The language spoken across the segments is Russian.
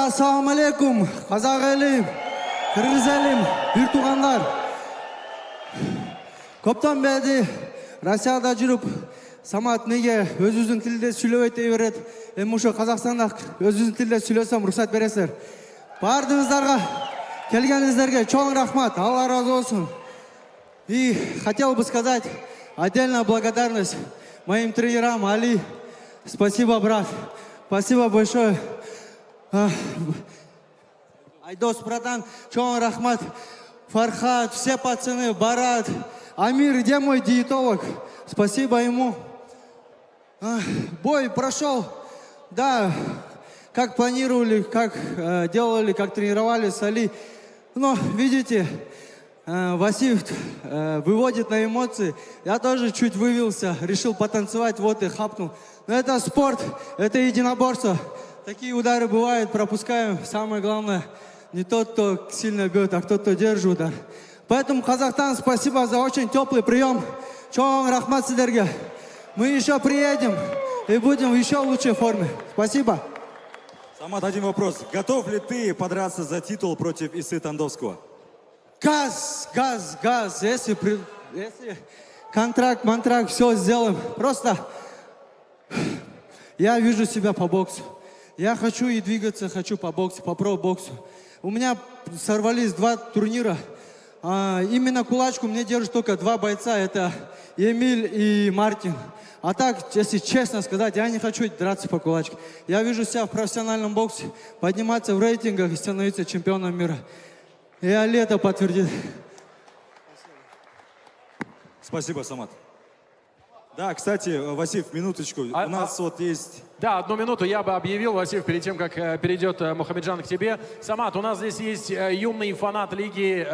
Assalamu alaikum, қазақ елім, қырғыз елім, бір туғандар. Көптен бері Россияда жүріп, Самат неге өзіңіздің тілде сөйлеп ете береді. Мен ошо Қазақстанда өзіңіздің тілде сөйлесем рұқсат бересіздер. Бардыңыздарға, келгеніңіздерге чоң рахмат, Алла разы болсын. И хотел бы сказать отдельно благодарность моим тренерам. Али, спасибо, брат, спасибо большое. Айдос, братан, чоң рахмат. Фархат, все пацаны, Барат, Амир, где мой диетолог? Спасибо ему. Бой прошел, да, как планировали, как делали, как тренировались с Али. Но, видите, Васив выводит на эмоции. Я тоже чуть вывелся, решил потанцевать, вот и хапнул. Но это спорт, это единоборство. Такие удары бывают, пропускаем. Самое главное, не тот, кто сильно бьет, а тот, кто держит удар. Поэтому, Казахстан, спасибо за очень теплый прием. Чоң рахмат сіздерге. Мы еще приедем и будем в еще лучшей форме. Спасибо. Самат, один вопрос. Готов ли ты подраться за титул против Исы Тандовского? Газ, газ, газ. Если контракт, все сделаем. Просто я вижу себя по боксу. Я хочу и двигаться, хочу по боксу, по про-боксу. У меня сорвались 2 турнира. Именно кулачку мне держат только 2 бойца. Это Эмиль и Мартин. А так, если честно сказать, я не хочу драться по кулачке. Я вижу себя в профессиональном боксе, подниматься в рейтингах и становиться чемпионом мира. И Али это подтвердит. Спасибо, Самат. Да, кстати, Васив, минуточку. У нас вот есть... Да, 1 минуту я бы объявил, Васив, перед тем, как перейдет Мухамеджан к тебе. Самат, у нас здесь есть юный фанат лиги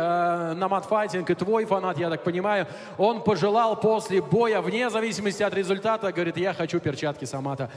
Номад Файтинг, и твой фанат, я так понимаю. Он пожелал после боя, вне зависимости от результата, говорит, я хочу перчатки Самата.